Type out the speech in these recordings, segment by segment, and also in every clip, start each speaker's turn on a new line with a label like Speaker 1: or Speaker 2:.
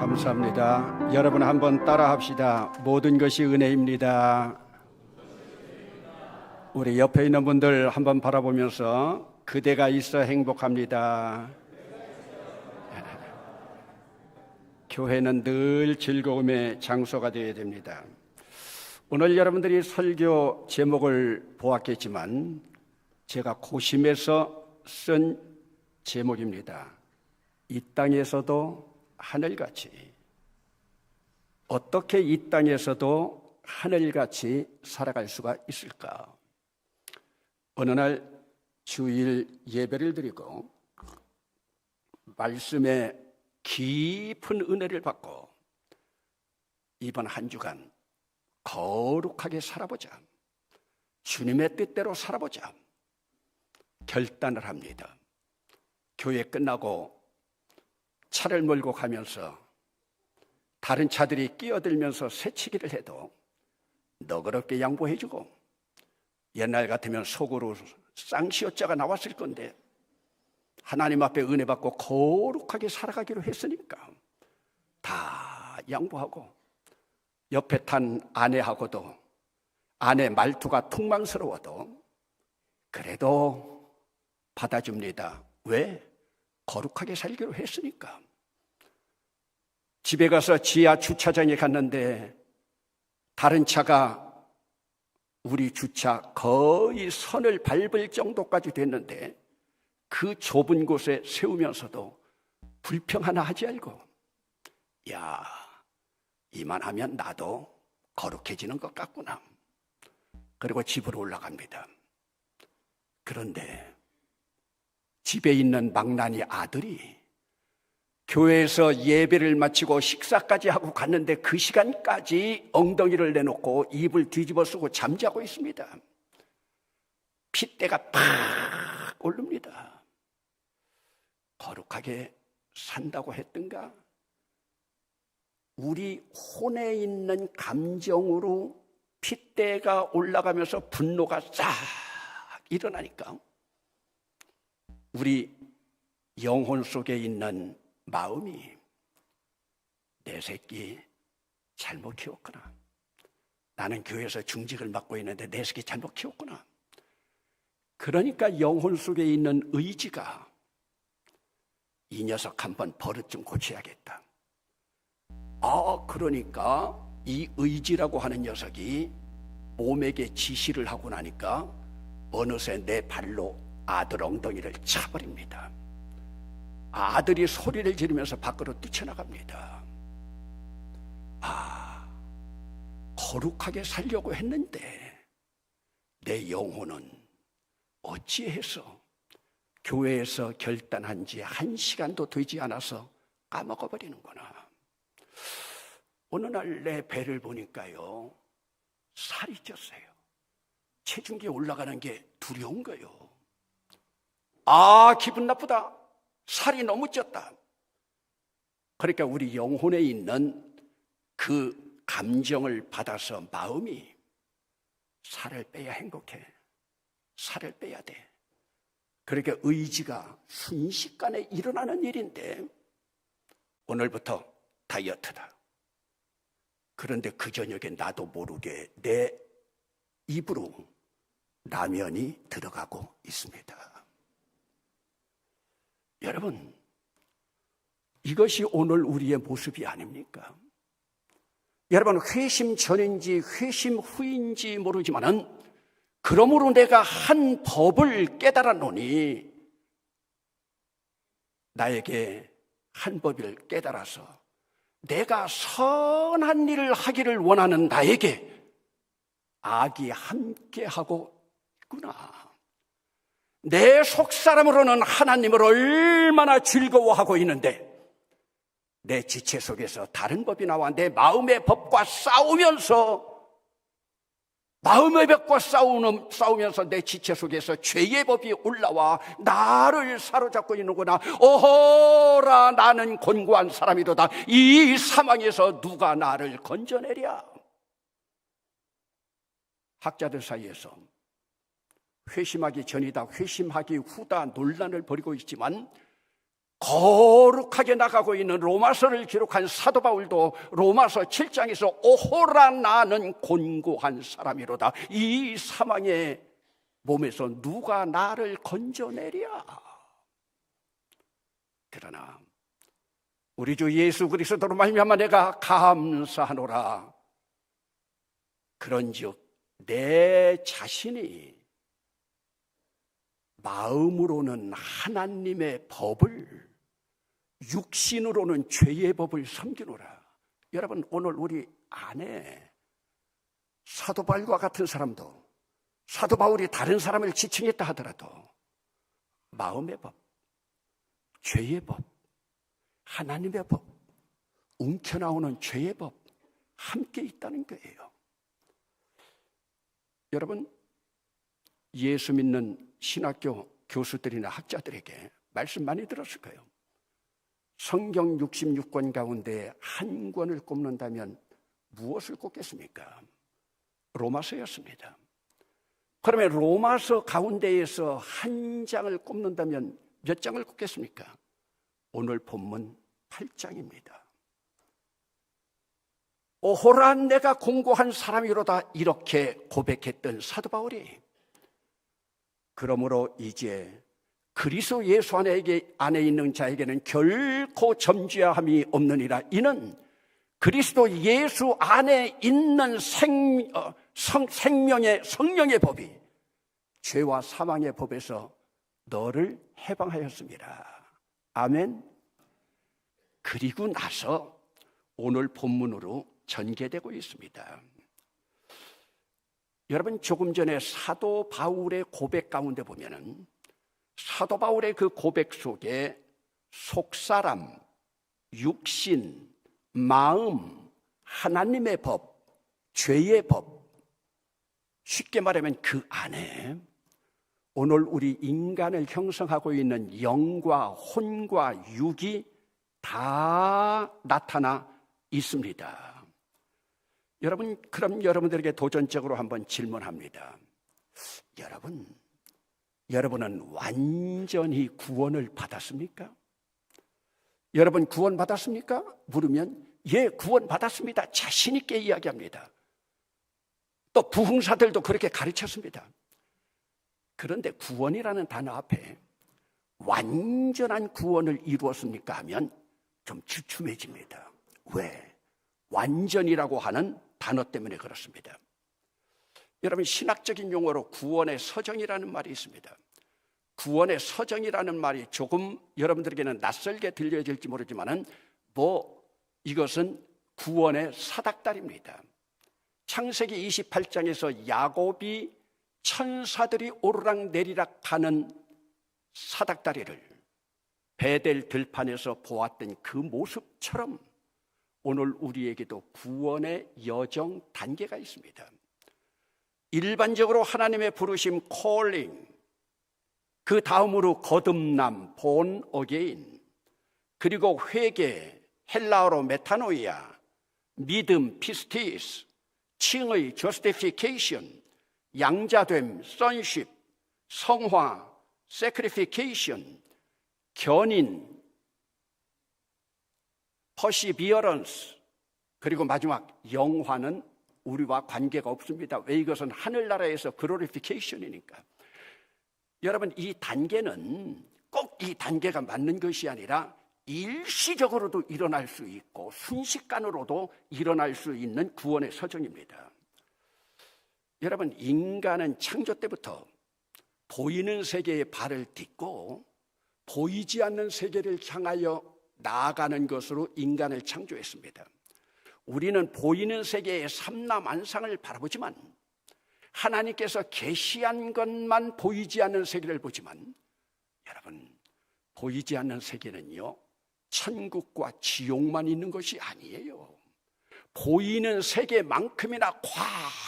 Speaker 1: 감사합니다. 여러분 한번 따라 합시다. 모든 것이 은혜입니다. 우리 옆에 있는 분들 한번 바라보면서 그대가 있어 행복합니다. 교회는 늘 즐거움의 장소가 되어야 됩니다. 오늘 여러분들이 설교 제목을 보았겠지만 제가 고심해서 쓴 제목입니다. 이 땅에서도 하늘같이. 어떻게 이 땅에서도 하늘같이 살아갈 수가 있을까? 어느 날 주일 예배를 드리고 말씀에 깊은 은혜를 받고 이번 한 주간 거룩하게 살아보자, 주님의 뜻대로 살아보자 결단을 합니다. 교회 끝나고 차를 몰고 가면서 다른 차들이 끼어들면서 새치기를 해도 너그럽게 양보해주고, 옛날 같으면 속으로 쌍시어자가 나왔을 건데 하나님 앞에 은혜 받고 거룩하게 살아가기로 했으니까 다 양보하고, 옆에 탄 아내하고도 아내 말투가 퉁망스러워도 그래도 받아줍니다. 왜? 거룩하게 살기로 했으니까. 집에 가서 지하 주차장에 갔는데 다른 차가 우리 주차 거의 선을 밟을 정도까지 됐는데 그 좁은 곳에 세우면서도 불평 하나 하지 않고, 야, 이만하면 나도 거룩해지는 것 같구나. 그리고 집으로 올라갑니다. 그런데 집에 있는 망나니 아들이 교회에서 예배를 마치고 식사까지 하고 갔는데 그 시간까지 엉덩이를 내놓고 이불 뒤집어 쓰고 잠자고 있습니다. 핏대가 팍 오릅니다. 거룩하게 산다고 했던가? 우리 혼에 있는 감정으로 핏대가 올라가면서 분노가 싹 일어나니까 우리 영혼 속에 있는 마음이, 내 새끼 잘못 키웠구나, 나는 교회에서 중직을 맡고 있는데 내 새끼 잘못 키웠구나. 그러니까 영혼 속에 있는 의지가, 이 녀석 한번 버릇 좀 고쳐야겠다. 그러니까 이 의지라고 하는 녀석이 몸에게 지시를 하고 나니까 어느새 내 발로 아들 엉덩이를 차버립니다. 아들이 소리를 지르면서 밖으로 뛰쳐나갑니다. 거룩하게 살려고 했는데 내 영혼은 어찌해서 교회에서 결단한 지 1시간도 되지 않아서 까먹어버리는구나. 어느 날 내 배를 보니까요, 살이 쪘어요. 체중계 올라가는 게 두려운 거예요. 기분 나쁘다. 살이 너무 쪘다. 그러니까 우리 영혼에 있는 그 감정을 받아서 마음이, 살을 빼야 행복해, 살을 빼야 돼. 그러니까 의지가 순식간에 일어나는 일인데 오늘부터 다이어트다. 그런데 그 저녁에 나도 모르게 내 입으로 라면이 들어가고 있습니다. 여러분, 이것이 오늘 우리의 모습이 아닙니까? 여러분, 회심 전인지 회심 후인지 모르지만은 그러므로 내가 한 법을 깨달았노니, 나에게 한 법을 깨달아서 내가 선한 일을 하기를 원하는 나에게 악이 함께하고 있구나. 내 속사람으로는 하나님을 얼마나 즐거워하고 있는데 내 지체 속에서 다른 법이 나와 내 마음의 법과 싸우면서 내 지체 속에서 죄의 법이 올라와 나를 사로잡고 있는구나. 오호라, 나는 곤고한 사람이로다. 이 상황에서 누가 나를 건져내랴. 학자들 사이에서 회심하기 전이다, 회심하기 후다 논란을 벌이고 있지만 거룩하게 나가고 있는 로마서를 기록한 사도 바울도 로마서 7장에서 오호라 나는 곤고한 사람이로다. 이 사망의 몸에서 누가 나를 건져내랴. 그러나 우리 주 예수 그리스도로 말미암아 내가 감사하노라. 그런즉 내 자신이 마음으로는 하나님의 법을, 육신으로는 죄의 법을 섬기노라. 여러분, 오늘 우리 안에 사도 바울과 같은 사람도, 사도 바울이 다른 사람을 지칭했다 하더라도 마음의 법, 죄의 법, 하나님의 법, 움켜나오는 죄의 법 함께 있다는 거예요. 여러분, 예수 믿는 신학교 교수들이나 학자들에게 말씀 많이 들었을 거예요. 성경 66권 가운데 한 권을 꼽는다면 무엇을 꼽겠습니까? 로마서였습니다. 그러면 로마서 가운데에서 한 장을 꼽는다면 몇 장을 꼽겠습니까? 오늘 본문 8장입니다. 오호라 내가 공고한 사람이로다, 이렇게 고백했던 사도 바울이, 그러므로 이제 그리스도 예수 안에 있는 자에게는 결코 점죄함이 없느니라. 이는 그리스도 예수 안에 있는 생명의 성령의 법이 죄와 사망의 법에서 너를 해방하였습니다. 아멘. 그리고 나서 오늘 본문으로 전개되고 있습니다. 여러분, 조금 전에 사도 바울의 고백 가운데 보면은 사도 바울의 그 고백 속에 속사람, 육신, 마음, 하나님의 법, 죄의 법, 쉽게 말하면 그 안에 오늘 우리 인간을 형성하고 있는 영과 혼과 육이 다 나타나 있습니다. 여러분, 그럼 여러분들에게 도전적으로 한번 질문합니다. 여러분은 완전히 구원을 받았습니까? 여러분 구원 받았습니까? 물으면 예, 구원 받았습니다. 자신 있게 이야기합니다. 또 부흥사들도 그렇게 가르쳤습니다. 그런데 구원이라는 단어 앞에 완전한 구원을 이루었습니까 하면 좀 주춤해집니다. 왜? 완전이라고 하는 단어 때문에 그렇습니다. 여러분, 신학적인 용어로 구원의 서정이라는 말이 있습니다. 구원의 서정이라는 말이 조금 여러분들에게는 낯설게 들려질지 모르지만은 이것은 구원의 사닥다리입니다. 창세기 28장에서 야곱이 천사들이 오르락 내리락 하는 사닥다리를 베델 들판에서 보았던 그 모습처럼 오늘 우리에게도 구원의 여정 단계가 있습니다. 일반적으로 하나님의 부르심, calling, 그 다음으로 거듭남, born again, 그리고 회개, 헬라어로 메타노이아, 믿음, 피스티스, 칭의, justification, 양자됨, sonship, 성화, sacrification, 견인, perseverance, 그리고 마지막 영화는 우리와 관계가 없습니다. 왜? 이것은 하늘나라에서 glorification이니까. 여러분, 이 단계는 꼭 이 단계가 맞는 것이 아니라 일시적으로도 일어날 수 있고 순식간으로도 일어날 수 있는 구원의 서정입니다. 여러분, 인간은 창조 때부터 보이는 세계에 발을 딛고 보이지 않는 세계를 향하여 나아가는 것으로 인간을 창조했습니다. 우리는 보이는 세계의 삼라만상을 바라보지만 하나님께서 계시한 것만 보이지 않는 세계를 보지만, 여러분, 보이지 않는 세계는요, 천국과 지옥만 있는 것이 아니에요. 보이는 세계만큼이나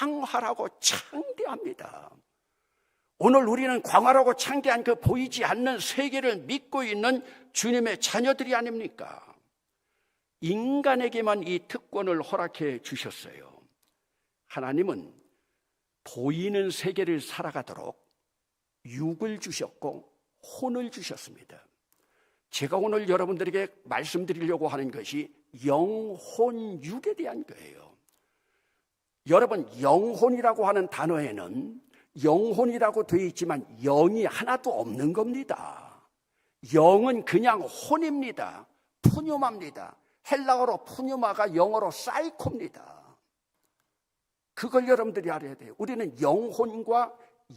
Speaker 1: 광활하고 창대합니다. 오늘 우리는 광활하고 창대한 그 보이지 않는 세계를 믿고 있는 주님의 자녀들이 아닙니까? 인간에게만 이 특권을 허락해 주셨어요. 하나님은 보이는 세계를 살아가도록 육을 주셨고 혼을 주셨습니다. 제가 오늘 여러분들에게 말씀드리려고 하는 것이 영혼육에 대한 거예요. 여러분, 영혼이라고 하는 단어에는 영혼이라고 되어 있지만 영이 하나도 없는 겁니다. 영은 그냥 혼입니다. 푸뉴마입니다. 헬라어로 푸뉴마가 영어로 사이코입니다. 그걸 여러분들이 알아야 돼요. 우리는 영혼과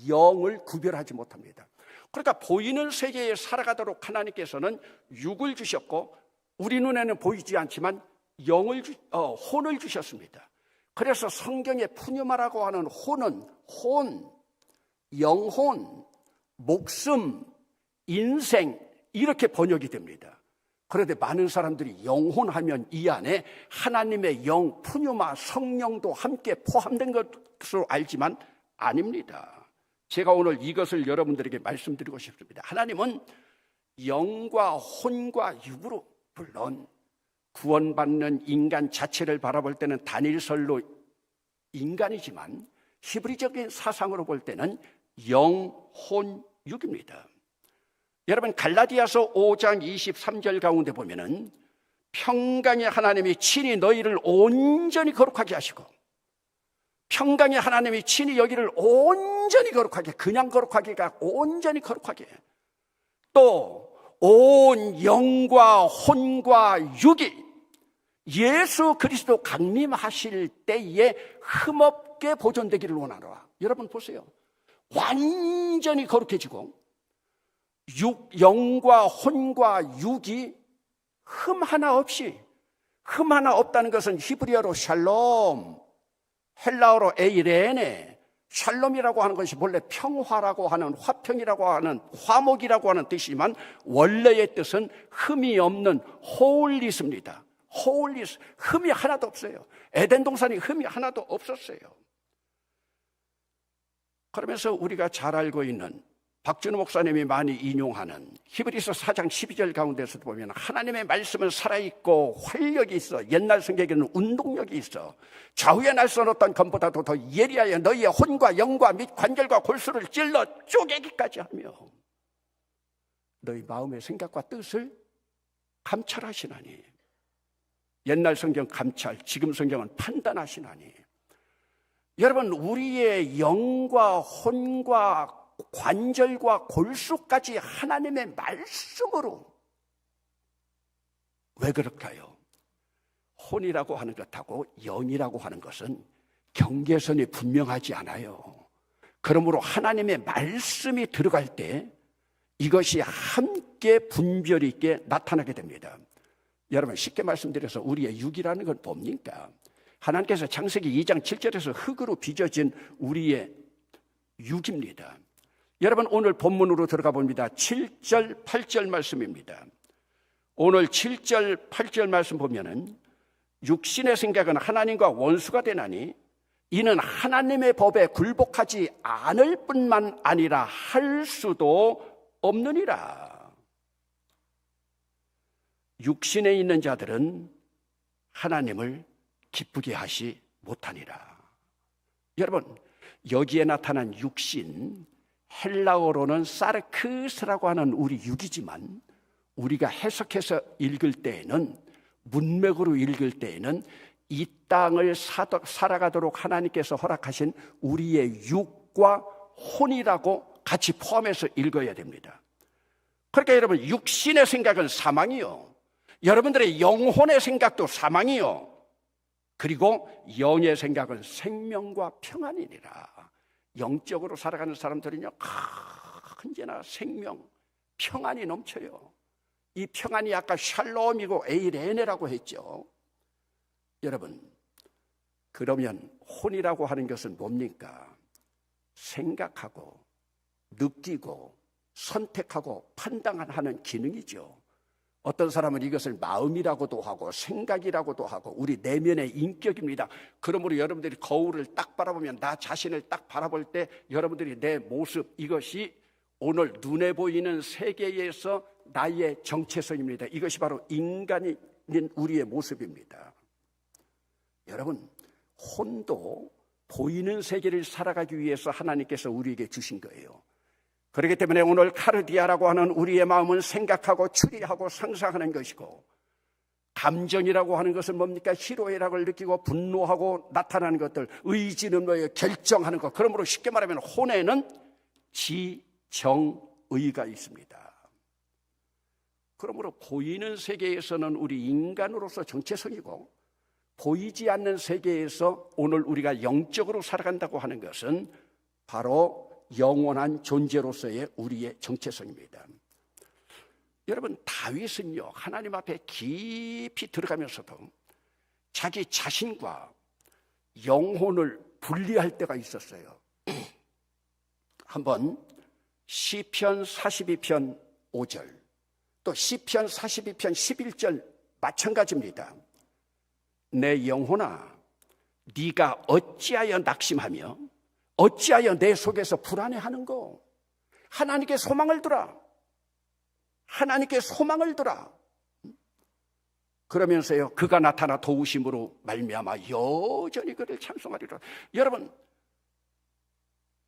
Speaker 1: 영을 구별하지 못합니다. 그러니까 보이는 세계에 살아가도록 하나님께서는 육을 주셨고 우리 눈에는 보이지 않지만 혼을 주셨습니다. 그래서 성경의 푸뉴마라고 하는 혼은 영혼, 목숨, 인생 이렇게 번역이 됩니다. 그런데 많은 사람들이 영혼하면 이 안에 하나님의 영, 푸뉴마, 성령도 함께 포함된 것으로 알지만 아닙니다. 제가 오늘 이것을 여러분들에게 말씀드리고 싶습니다. 하나님은 영과 혼과 육으로, 물론 구원받는 인간 자체를 바라볼 때는 단일설로 인간이지만 히브리적인 사상으로 볼 때는 영, 혼, 육입니다. 여러분, 갈라디아서 5장 23절 가운데 보면은 평강의 하나님이 친히 너희를 온전히 거룩하게 하시고, 평강의 하나님이 친히 여기를 온전히 거룩하게, 그냥 거룩하게가 온전히 거룩하게, 또 온 영과 혼과 육이 예수 그리스도 강림하실 때에 흠없게 보존되기를 원하노라. 여러분 보세요. 완전히 거룩해지고 영과 혼과 육이 흠 하나 없다는 것은 히브리어로 샬롬, 헬라어로 에이레네, 샬롬이라고 하는 것이 본래 평화라고 하는, 화평이라고 하는, 화목이라고 하는 뜻이지만 원래의 뜻은 흠이 없는 홀리스입니다. 홀리스, 흠이 하나도 없어요. 에덴 동산이 흠이 하나도 없었어요. 그러면서 우리가 잘 알고 있는 박준호 목사님이 많이 인용하는 히브리서 4장 12절 가운데서도 보면 하나님의 말씀은 살아있고 활력이 있어. 옛날 성경에는 운동력이 있어. 좌우에 날선 어떤 검보다도 더 예리하여 너희의 혼과 영과 및 관절과 골수를 찔러 쪼개기까지 하며 너희 마음의 생각과 뜻을 감찰하시나니. 옛날 성경 감찰, 지금 성경은 판단하시나니. 여러분, 우리의 영과 혼과 관절과 골수까지 하나님의 말씀으로. 왜 그럴까요? 혼이라고 하는 것하고 영이라고 하는 것은 경계선이 분명하지 않아요. 그러므로 하나님의 말씀이 들어갈 때 이것이 함께 분별 있게 나타나게 됩니다. 여러분, 쉽게 말씀드려서 우리의 육이라는 건 뭡니까? 하나님께서 창세기 2장 7절에서 흙으로 빚어진 우리의 육입니다. 여러분, 오늘 본문으로 들어가 봅니다. 7절, 8절 말씀입니다. 오늘 7절, 8절 말씀 보면은 육신의 생각은 하나님과 원수가 되나니 이는 하나님의 법에 굴복하지 않을 뿐만 아니라 할 수도 없느니라. 육신에 있는 자들은 하나님을 기쁘게 하시 못하니라. 여러분, 여기에 나타난 육신, 헬라어로는 사르크스라고 하는 우리 육이지만 우리가 해석해서 읽을 때에는, 문맥으로 읽을 때에는 이 땅을 살아가도록 하나님께서 허락하신 우리의 육과 혼이라고 같이 포함해서 읽어야 됩니다. 그러니까 여러분, 육신의 생각은 사망이요, 여러분들의 영혼의 생각도 사망이요, 그리고 영의 생각은 생명과 평안이니라. 영적으로 살아가는 사람들은요, 언제나 생명, 평안이 넘쳐요. 이 평안이 아까 샬롬이고 에이레네라고 했죠. 여러분, 그러면 혼이라고 하는 것은 뭡니까? 생각하고 느끼고 선택하고 판단하는 기능이죠. 어떤 사람은 이것을 마음이라고도 하고 생각이라고도 하고 우리 내면의 인격입니다. 그러므로 여러분들이 거울을 딱 바라보면, 나 자신을 딱 바라볼 때 여러분들이 내 모습, 이것이 오늘 눈에 보이는 세계에서 나의 정체성입니다. 이것이 바로 인간인 우리의 모습입니다. 여러분, 혼도 보이는 세계를 살아가기 위해서 하나님께서 우리에게 주신 거예요. 그렇기 때문에 오늘 카르디아라고 하는 우리의 마음은 생각하고 추리하고 상상하는 것이고, 감정이라고 하는 것은 뭡니까? 희로애락을 느끼고 분노하고 나타나는 것들, 의지는 뭐예요? 결정하는 것. 그러므로 쉽게 말하면 혼에는 지정의가 있습니다. 그러므로 보이는 세계에서는 우리 인간으로서 정체성이고, 보이지 않는 세계에서 오늘 우리가 영적으로 살아간다고 하는 것은 바로 영원한 존재로서의 우리의 정체성입니다. 여러분, 다윗은요, 하나님 앞에 깊이 들어가면서도 자기 자신과 영혼을 분리할 때가 있었어요. 한번 시편 42편 5절, 또 시편 42편 11절 마찬가지입니다. 내 영혼아, 네가 어찌하여 낙심하며 어찌하여 내 속에서 불안해하는고? 하나님께 소망을 두라. 하나님께 소망을 두라. 그러면서요, 그가 나타나 도우심으로 말미암아 여전히 그를 찬송하리라. 여러분,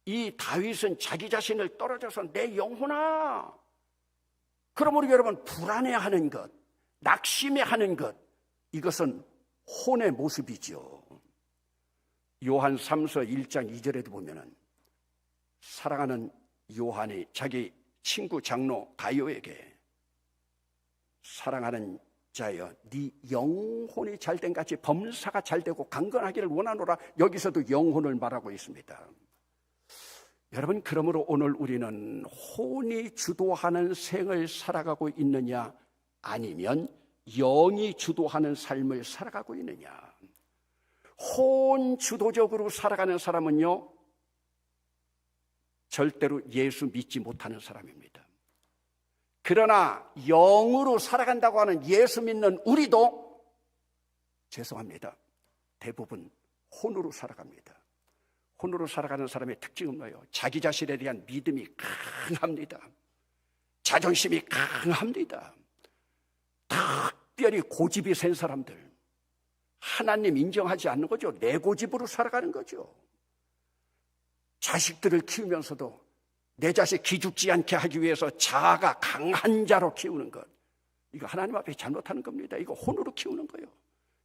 Speaker 1: 이 다윗은 자기 자신을 떨어져서 내 영혼아, 그러므로 여러분, 불안해하는 것, 낙심해하는 것, 이것은 혼의 모습이죠. 요한 3서 1장 2절에도 보면은 사랑하는 요한이 자기 친구 장로 가요에게 사랑하는 자여, 네 영혼이 잘된 같이 범사가 잘되고 강건하기를 원하노라. 여기서도 영혼을 말하고 있습니다. 여러분, 그러므로 오늘 우리는 혼이 주도하는 생을 살아가고 있느냐, 아니면 영이 주도하는 삶을 살아가고 있느냐. 혼 주도적으로 살아가는 사람은요, 절대로 예수 믿지 못하는 사람입니다. 그러나 영으로 살아간다고 하는 예수 믿는 우리도 죄송합니다, 대부분 혼으로 살아갑니다. 혼으로 살아가는 사람의 특징은 뭐예요? 자기 자신에 대한 믿음이 강합니다. 자존심이 강합니다. 특별히 고집이 센 사람들, 하나님 인정하지 않는 거죠. 내 고집으로 살아가는 거죠. 자식들을 키우면서도 내 자식 기죽지 않게 하기 위해서 자아가 강한 자로 키우는 것, 이거 하나님 앞에 잘못하는 겁니다. 이거 혼으로 키우는 거예요.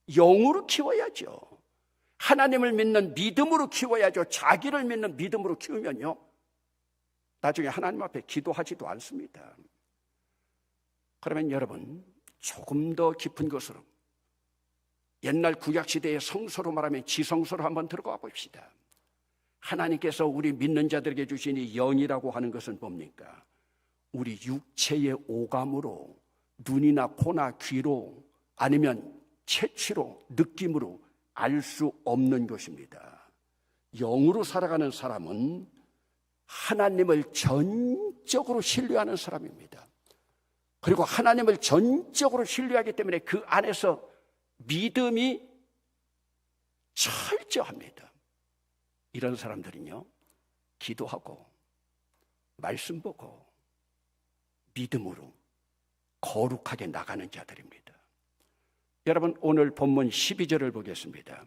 Speaker 1: 영으로 키워야죠. 하나님을 믿는 믿음으로 키워야죠. 자기를 믿는 믿음으로 키우면요, 나중에 하나님 앞에 기도하지도 않습니다. 그러면 여러분, 조금 더 깊은 것으로 옛날 구약시대의 성서로 말하면 지성서로 한번 들어가 봅시다. 하나님께서 우리 믿는 자들에게 주신 이 영이라고 하는 것은 뭡니까? 우리 육체의 오감으로, 눈이나 코나 귀로, 아니면 채취로, 느낌으로 알 수 없는 것입니다. 영으로 살아가는 사람은 하나님을 전적으로 신뢰하는 사람입니다. 그리고 하나님을 전적으로 신뢰하기 때문에 그 안에서 믿음이 철저합니다. 이런 사람들은요, 기도하고 말씀 보고 믿음으로 거룩하게 나가는 자들입니다. 여러분, 오늘 본문 12절을 보겠습니다.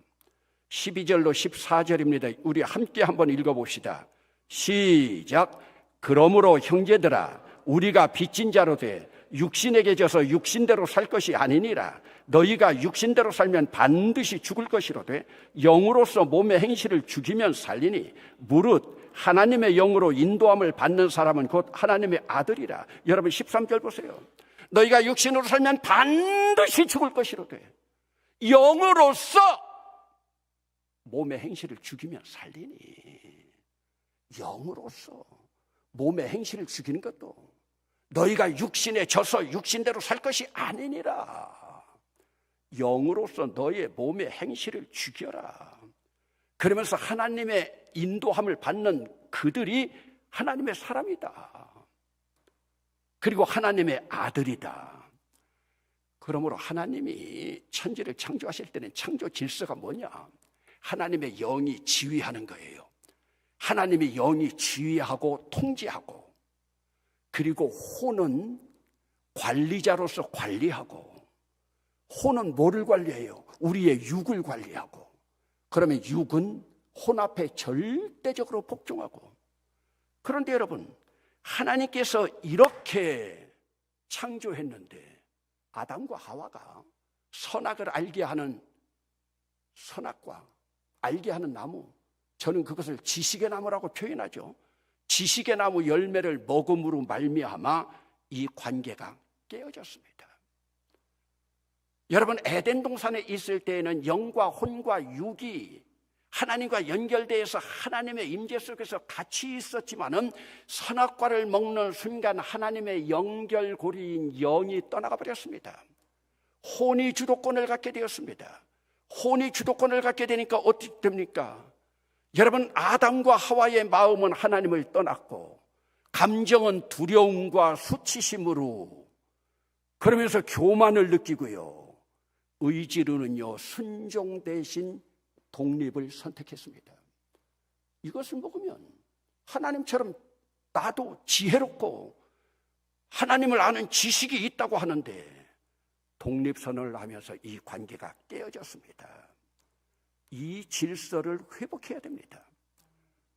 Speaker 1: 12절로 14절입니다. 우리 함께 한번 읽어봅시다. 시작. 그러므로 형제들아, 우리가 빚진 자로 돼 육신에게 져서 육신대로 살 것이 아니니라. 너희가 육신대로 살면 반드시 죽을 것이로되 영으로서 몸의 행실을 죽이면 살리니 무릇 하나님의 영으로 인도함을 받는 사람은 곧 하나님의 아들이라. 여러분 13절 보세요. 너희가 육신으로 살면 반드시 죽을 것이로되 영으로서 몸의 행실을 죽이면 살리니. 영으로서 몸의 행실을 죽이는 것도 너희가 육신에 져서 육신대로 살 것이 아니니라. 영으로서 너의 몸의 행실을 죽여라. 그러면서 하나님의 인도함을 받는 그들이 하나님의 사람이다. 그리고 하나님의 아들이다. 그러므로 하나님이 천지를 창조하실 때는 창조 질서가 뭐냐? 하나님의 영이 지휘하는 거예요. 하나님의 영이 지휘하고 통제하고, 그리고 혼은 관리자로서 관리하고, 혼은 뭐를 관리해요? 우리의 육을 관리하고. 그러면 육은 혼 앞에 절대적으로 복종하고. 그런데 여러분, 하나님께서 이렇게 창조했는데 아담과 하와가 선악을 알게 하는 선악과 알게 하는 나무, 저는 그것을 지식의 나무라고 표현하죠. 지식의 나무 열매를 먹음으로 말미암아 이 관계가 깨어졌습니다. 여러분, 에덴 동산에 있을 때에는 영과 혼과 육이 하나님과 연결되어서 하나님의 임재 속에서 같이 있었지만은 선악과를 먹는 순간 하나님의 연결고리인 영이 떠나가 버렸습니다. 혼이 주도권을 갖게 되었습니다. 혼이 주도권을 갖게 되니까 어떻게 됩니까? 여러분, 아담과 하와의 마음은 하나님을 떠났고 감정은 두려움과 수치심으로, 그러면서 교만을 느끼고요, 의지로는요 순종 대신 독립을 선택했습니다. 이것을 먹으면 하나님처럼 나도 지혜롭고 하나님을 아는 지식이 있다고 하는데 독립선언을 하면서 이 관계가 깨어졌습니다. 이 질서를 회복해야 됩니다.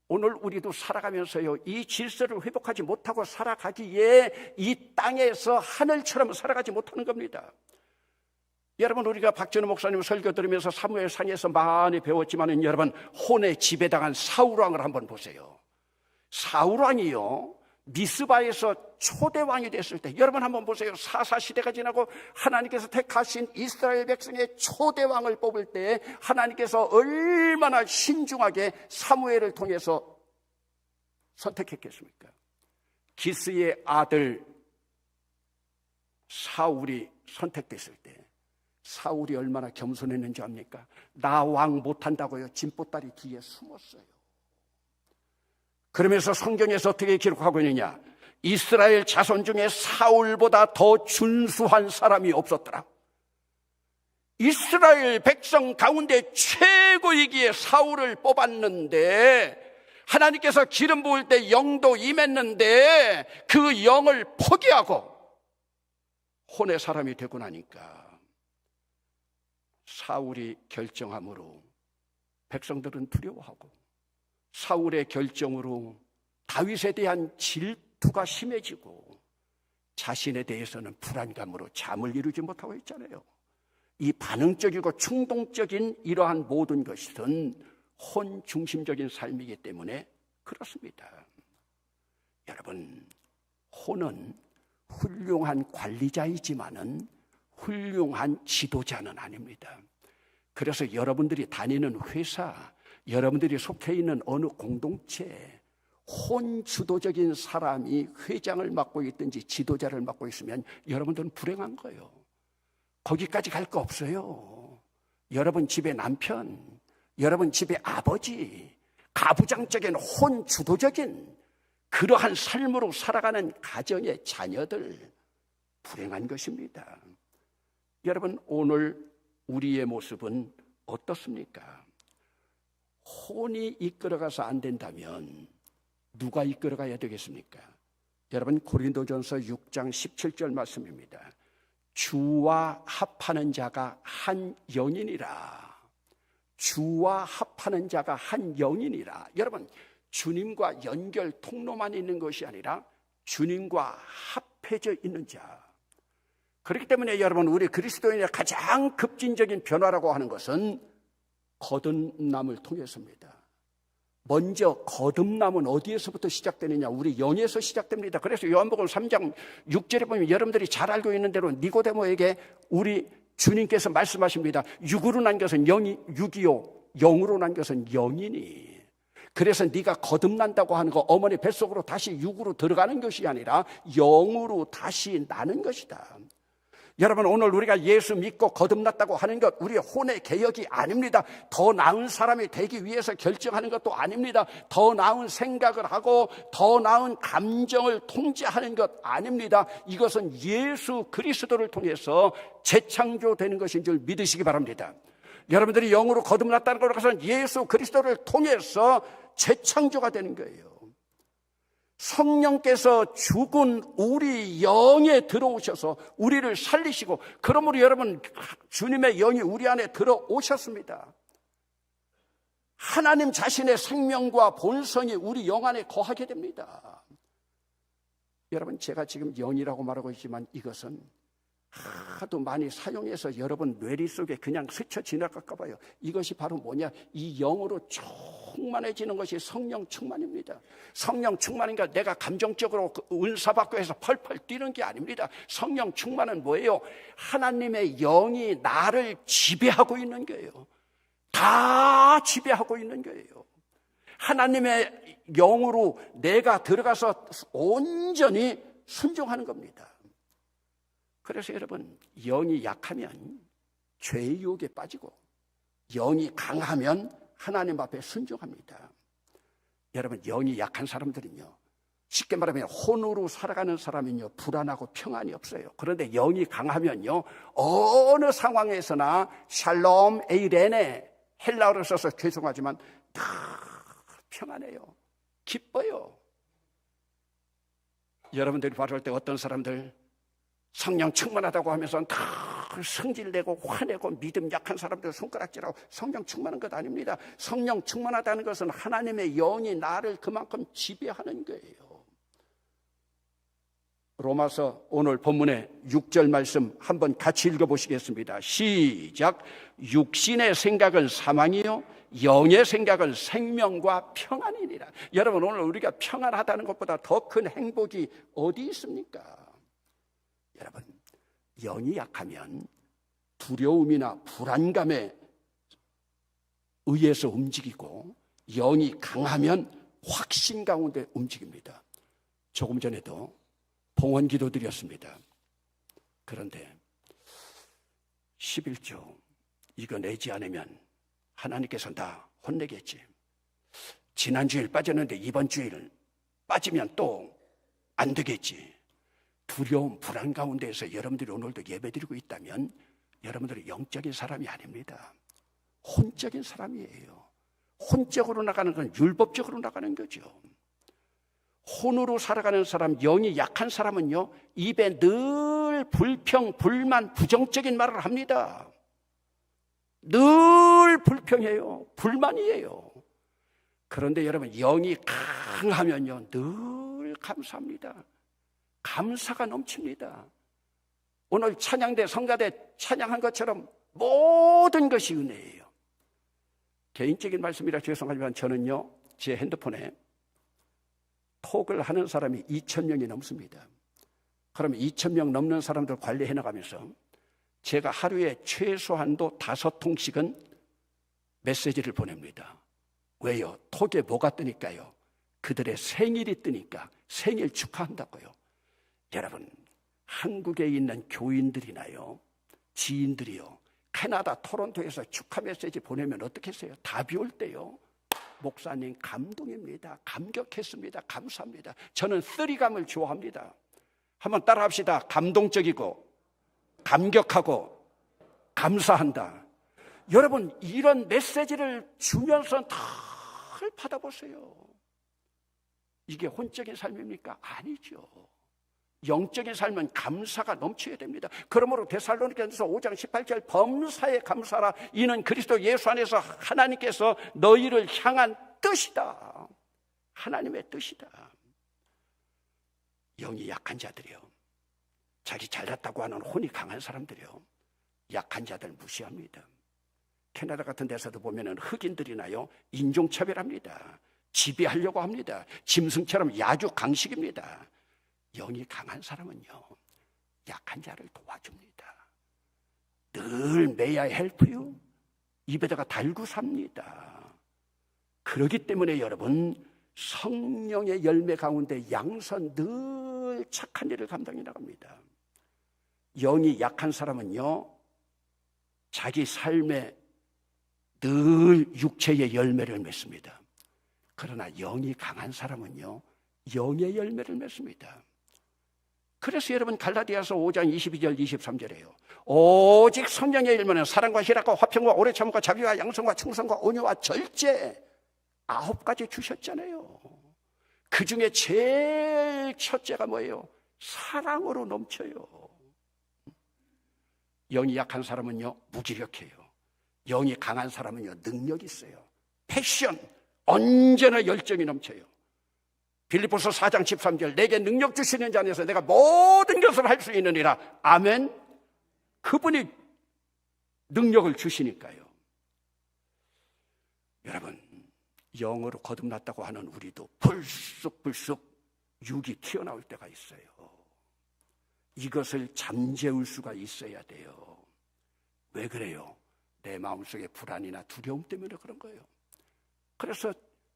Speaker 1: 오늘 우리도 살아가면서요, 이 질서를 회복하지 못하고 살아가기에 이 땅에서 하늘처럼 살아가지 못하는 겁니다. 여러분, 우리가 박전우 목사님 설교 들으면서 사무엘상에서 많이 배웠지만 여러분, 혼에 지배당한 사울왕을 한번 보세요. 사울왕이요, 미스바에서 초대왕이 됐을 때, 여러분 한번 보세요. 사사시대가 지나고 하나님께서 택하신 이스라엘 백성의 초대왕을 뽑을 때 하나님께서 얼마나 신중하게 사무엘을 통해서 선택했겠습니까? 기스의 아들 사울이 선택됐을 때 사울이 얼마나 겸손했는지 압니까? 나 왕 못한다고요, 진보다리 뒤에 숨었어요. 그러면서 성경에서 어떻게 기록하고 있느냐? 이스라엘 자손 중에 사울보다 더 준수한 사람이 없었더라. 이스라엘 백성 가운데 최고이기에 사울을 뽑았는데, 하나님께서 기름 부을 때 영도 임했는데 그 영을 포기하고 혼의 사람이 되고 나니까 사울이 결정함으로 백성들은 두려워하고, 사울의 결정으로 다윗에 대한 질투가 심해지고 자신에 대해서는 불안감으로 잠을 이루지 못하고 있잖아요. 이 반응적이고 충동적인 이러한 모든 것은 혼 중심적인 삶이기 때문에 그렇습니다. 여러분, 혼은 훌륭한 관리자이지만은 훌륭한 지도자는 아닙니다. 그래서 여러분들이 다니는 회사, 여러분들이 속해 있는 어느 공동체, 혼주도적인 사람이 회장을 맡고 있든지 지도자를 맡고 있으면 여러분들은 불행한 거예요. 거기까지 갈 거 없어요. 여러분 집의 남편, 여러분 집의 아버지, 가부장적인 혼주도적인 그러한 삶으로 살아가는 가정의 자녀들, 불행한 것입니다. 여러분, 오늘 우리의 모습은 어떻습니까? 혼이 이끌어가서 안 된다면 누가 이끌어가야 되겠습니까? 여러분, 고린도전서 6장 17절 말씀입니다. 주와 합하는 자가 한 영이니라. 주와 합하는 자가 한 영이니라. 여러분, 주님과 연결 통로만 있는 것이 아니라 주님과 합해져 있는 자. 그렇기 때문에 여러분, 우리 그리스도인의 가장 급진적인 변화라고 하는 것은 거듭남을 통해서입니다. 먼저 거듭남은 어디에서부터 시작되느냐? 우리 영에서 시작됩니다. 그래서 요한복음 3장 6절에 보면 여러분들이 잘 알고 있는 대로 니고데모에게 우리 주님께서 말씀하십니다. 육으로 난 것은 육이요, 영으로 난 것은 영이니. 그래서 네가 거듭난다고 하는 거 어머니 뱃속으로 다시 육으로 들어가는 것이 아니라 영으로 다시 나는 것이다. 여러분, 오늘 우리가 예수 믿고 거듭났다고 하는 것, 우리의 혼의 개혁이 아닙니다. 더 나은 사람이 되기 위해서 결정하는 것도 아닙니다. 더 나은 생각을 하고 더 나은 감정을 통제하는 것 아닙니다. 이것은 예수 그리스도를 통해서 재창조되는 것인 줄 믿으시기 바랍니다. 여러분들이 영으로 거듭났다는 것은 예수 그리스도를 통해서 재창조가 되는 거예요. 성령께서 죽은 우리 영에 들어오셔서 우리를 살리시고, 그러므로 여러분, 주님의 영이 우리 안에 들어오셨습니다. 하나님 자신의 생명과 본성이 우리 영 안에 거하게 됩니다. 여러분, 제가 지금 영이라고 말하고 있지만 이것은 하도 많이 사용해서 여러분 뇌리 속에 그냥 스쳐 지나갈까 봐요. 이것이 바로 뭐냐? 이 영으로 충만해지는 것이 성령 충만입니다. 성령 충만이니까 내가 감정적으로 은사받고 해서 펄펄 뛰는 게 아닙니다. 성령 충만은 뭐예요? 하나님의 영이 나를 지배하고 있는 거예요. 다 지배하고 있는 거예요. 하나님의 영으로 내가 들어가서 온전히 순종하는 겁니다. 그래서 여러분, 영이 약하면 죄의 유혹에 빠지고 영이 강하면 하나님 앞에 순종합니다. 여러분, 영이 약한 사람들은요, 쉽게 말하면 혼으로 살아가는 사람은요, 불안하고 평안이 없어요. 그런데 영이 강하면요, 어느 상황에서나 샬롬 에이레네, 헬라어를 써서 죄송하지만 다 평안해요. 기뻐요. 여러분들이 바라볼 때 어떤 사람들 성령 충만하다고 하면서 다 성질내고 화내고 믿음 약한 사람들 손가락질하고 성령 충만한 것 아닙니다. 성령 충만하다는 것은 하나님의 영이 나를 그만큼 지배하는 거예요. 로마서 오늘 본문의 6절 말씀 한번 같이 읽어보시겠습니다. 시작. 육신의 생각은 사망이요 영의 생각은 생명과 평안이니라. 여러분, 오늘 우리가 평안하다는 것보다 더 큰 행복이 어디 있습니까? 여러분, 영이 약하면 두려움이나 불안감에 의해서 움직이고 영이 강하면 확신 가운데 움직입니다. 조금 전에도 봉헌 기도 드렸습니다. 그런데 11조 이거 내지 않으면 하나님께서 다 혼내겠지. 지난 주일 빠졌는데 이번 주일 빠지면 또 안 되겠지. 두려움, 불안 가운데에서 여러분들이 오늘도 예배드리고 있다면 여러분들은 영적인 사람이 아닙니다. 혼적인 사람이에요. 혼적으로 나가는 건 율법적으로 나가는 거죠. 혼으로 살아가는 사람, 영이 약한 사람은요, 입에 늘 불평, 불만, 부정적인 말을 합니다. 늘 불평해요. 불만이에요. 그런데 여러분, 영이 강하면요, 늘 감사합니다. 감사가 넘칩니다. 오늘 찬양대, 성가대 찬양한 것처럼 모든 것이 은혜예요. 개인적인 말씀이라 죄송하지만 저는요, 제 핸드폰에 톡을 하는 사람이 2,000명이 넘습니다. 그러면 2,000명 넘는 사람들 관리해 나가면서 제가 하루에 최소한도 5통씩은 메시지를 보냅니다. 왜요? 톡에 뭐가 뜨니까요? 그들의 생일이 뜨니까 생일 축하한다고요. 여러분, 한국에 있는 교인들이나요, 지인들이요, 캐나다 토론토에서 축하 메시지 보내면 어떻겠어요? 답이 올 때요, 목사님 감동입니다. 감격했습니다. 감사합니다. 저는 쓰리감을 좋아합니다. 한번 따라합시다. 감동적이고 감격하고 감사한다. 여러분, 이런 메시지를 주면서 다 받아보세요. 이게 혼적인 삶입니까? 아니죠. 영적인 삶은 감사가 넘쳐야 됩니다. 그러므로 데살로니가전서 5장 18절 범사에 감사하라. 이는 그리스도 예수 안에서 하나님께서 너희를 향한 뜻이다. 하나님의 뜻이다. 영이 약한 자들이요, 자기 잘났다고 하는 혼이 강한 사람들이요, 약한 자들 무시합니다. 캐나다 같은 데서도 보면은 흑인들이나요, 인종차별합니다. 지배하려고 합니다. 짐승처럼 야주 강식입니다. 영이 강한 사람은요, 약한 자를 도와줍니다. 늘 May I help you? 입에다가 달고 삽니다. 그렇기 때문에 여러분, 성령의 열매 가운데 양선 늘 착한 일을 감당해 나갑니다. 영이 약한 사람은요, 자기 삶에 늘 육체의 열매를 맺습니다. 그러나 영이 강한 사람은요, 영의 열매를 맺습니다. 그래서 여러분, 갈라디아서 5장 22절 23절에요. 오직 성령의 열매는 사랑과 희락과 화평과 오래 참음과 자비와 양성과 충성과 온유와 절제, 9가지 주셨잖아요. 그 중에 제일 첫째가 뭐예요? 사랑으로 넘쳐요. 영이 약한 사람은요, 무기력해요. 영이 강한 사람은요, 능력이 있어요. 패션, 언제나 열정이 넘쳐요. 빌립보서 4장 13절 내게 능력 주시는 자 안에서 내가 모든 것을 할 수 있느니라. 아멘. 그분이 능력을 주시니까요. 여러분, 영으로 거듭났다고 하는 우리도 불쑥불쑥 육이 튀어나올 때가 있어요. 이것을 잠재울 수가 있어야 돼요. 왜 그래요? 내 마음속에 불안이나 두려움 때문에 그런 거예요. 그래서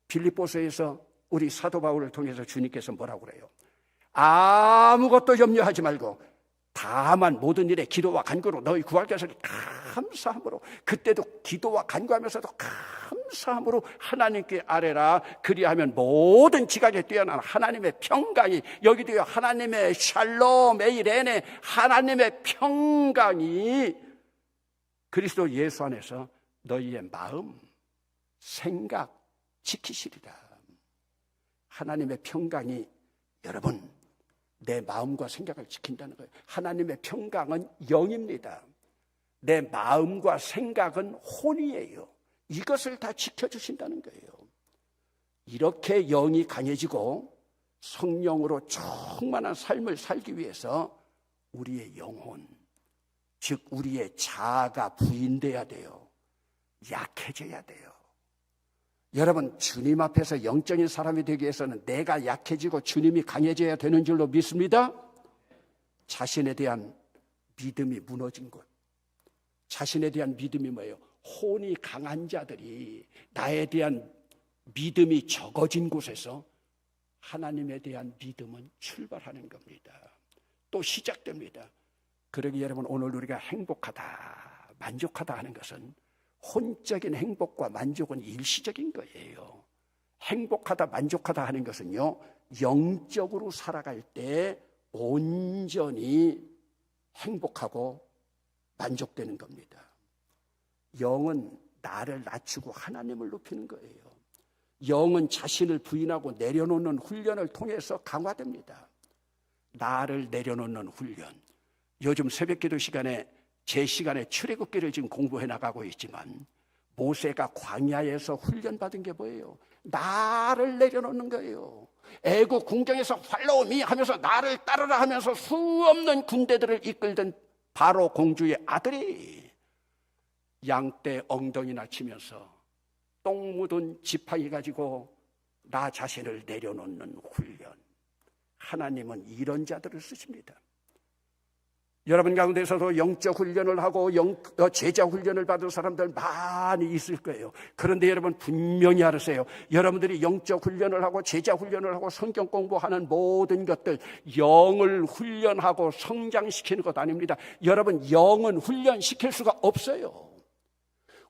Speaker 1: 빌립보서에서 우리 사도 바울을 통해서 주님께서 뭐라고 그래요? 아무것도 염려하지 말고 다만 모든 일에 기도와 간구로 너희 구할 것을 감사함으로, 그때도 기도와 간구하면서도 감사함으로 하나님께 아뢰라. 그리하면 모든 지각에 뛰어난 하나님의 평강이, 여기도요 하나님의 샬롬 에이레네, 하나님의 평강이 그리스도 예수 안에서 너희의 마음 생각 지키시리라. 하나님의 평강이 여러분 내 마음과 생각을 지킨다는 거예요. 하나님의 평강은 영입니다. 내 마음과 생각은 혼이에요. 이것을 다 지켜주신다는 거예요. 이렇게 영이 강해지고 성령으로 충만한 삶을 살기 위해서 우리의 영혼, 즉 우리의 자아가 부인돼야 돼요. 약해져야 돼요. 여러분, 주님 앞에서 영적인 사람이 되기 위해서는 내가 약해지고 주님이 강해져야 되는 줄로 믿습니다. 자신에 대한 믿음이 무너진 것, 자신에 대한 믿음이 뭐예요? 혼이 강한 자들이 나에 대한 믿음이 적어진 곳에서 하나님에 대한 믿음은 출발하는 겁니다. 또 시작됩니다. 그러기 여러분, 오늘 우리가 행복하다, 만족하다 하는 것은 혼적인 행복과 만족은 일시적인 거예요. 행복하다, 만족하다 하는 것은요, 영적으로 살아갈 때 온전히 행복하고 만족되는 겁니다. 영은 나를 낮추고 하나님을 높이는 거예요. 영은 자신을 부인하고 내려놓는 훈련을 통해서 강화됩니다. 나를 내려놓는 훈련. 요즘 새벽기도 시간에 제 시간에 출애굽기를 지금 공부해 나가고 있지만 모세가 광야에서 훈련받은 게 뭐예요? 나를 내려놓는 거예요. 애국 궁정에서 팔로우미 하면서 나를 따르라 하면서 수없는 군대들을 이끌던 바로 공주의 아들이 양떼 엉덩이나 치면서 똥 묻은 지팡이 가지고 나 자신을 내려놓는 훈련. 하나님은 이런 자들을 쓰십니다. 여러분 가운데서도 영적 훈련을 하고 제자 훈련을 받은 사람들 많이 있을 거예요. 그런데 여러분 분명히 알으세요. 여러분들이 영적 훈련을 하고 제자 훈련을 하고 성경 공부하는 모든 것들 영을 훈련하고 성장시키는 것 아닙니다. 여러분 영은 훈련시킬 수가 없어요.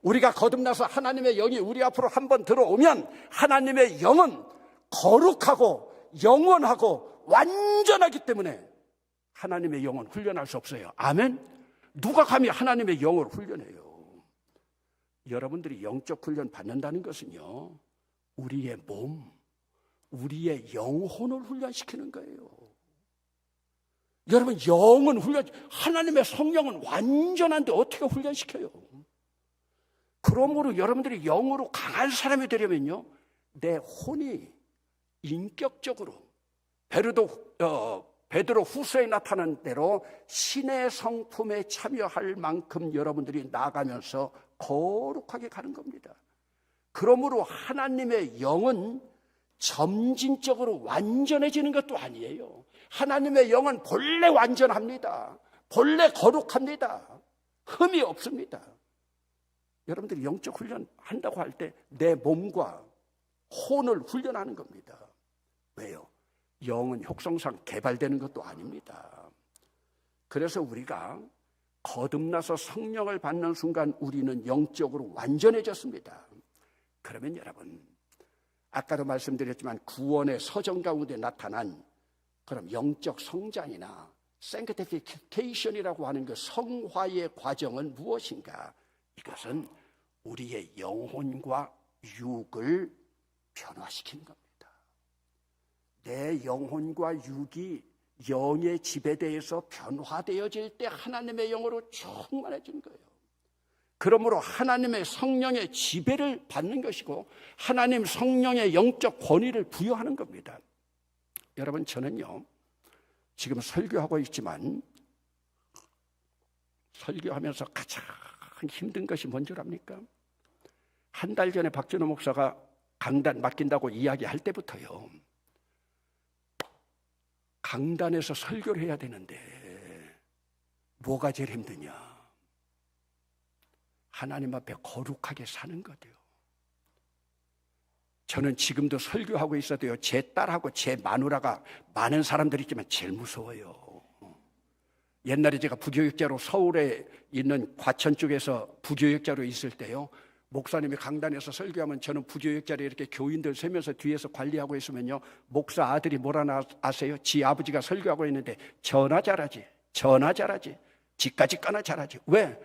Speaker 1: 우리가 거듭나서 하나님의 영이 우리 앞으로 한번 들어오면 하나님의 영은 거룩하고 영원하고 완전하기 때문에 하나님의 영은 훈련할 수 없어요. 아멘? 누가 감히 하나님의 영을 훈련해요? 여러분들이 영적 훈련 받는다는 것은요, 우리의 몸, 우리의 영혼을 훈련시키는 거예요. 여러분, 영은 하나님의 성령은 완전한데 어떻게 훈련시켜요? 그러므로 여러분들이 영으로 강한 사람이 되려면요, 내 혼이 인격적으로 베드로 후서에 나타난 대로 신의 성품에 참여할 만큼 여러분들이 나아가면서 거룩하게 가는 겁니다. 그러므로 하나님의 영은 점진적으로 완전해지는 것도 아니에요. 하나님의 영은 본래 완전합니다. 본래 거룩합니다. 흠이 없습니다. 여러분들이 영적 훈련 한다고 할 때 내 몸과 혼을 훈련하는 겁니다. 왜요? 영은 혁성상 개발되는 것도 아닙니다. 그래서 우리가 거듭나서 성령을 받는 순간 우리는 영적으로 완전해졌습니다. 그러면 여러분, 아까도 말씀드렸지만 구원의 서정 가운데 나타난 그럼 영적 성장이나 sanctification이라고 하는 그 성화의 과정은 무엇인가? 이것은 우리의 영혼과 육을 변화시키는 겁니다. 내 영혼과 육이 영의 지배대에서 변화되어질 때 하나님의 영으로 충만해진 거예요. 그러므로 하나님의 성령의 지배를 받는 것이고 하나님 성령의 영적 권위를 부여하는 겁니다. 여러분, 저는요, 지금 설교하고 있지만 설교하면서 가장 힘든 것이 뭔 줄 압니까? 한 달 전에 박준호 목사가 강단 맡긴다고 이야기할 때부터요, 강단에서 설교를 해야 되는데 뭐가 제일 힘드냐? 하나님 앞에 거룩하게 사는 거예요. 저는 지금도 설교하고 있어도요, 제 딸하고 제 마누라가 많은 사람들이 있지만 제일 무서워요. 옛날에 제가 부교육자로 서울에 있는 과천 쪽에서 부교육자로 있을 때요, 목사님이 강단에서 설교하면 저는 부교육자로 이렇게 교인들 세면서 뒤에서 관리하고 있으면요, 목사 아들이 뭐라 아세요? 지 아버지가 설교하고 있는데 전화 잘하지, 전화 잘하지, 지까지 까나 잘하지. 왜?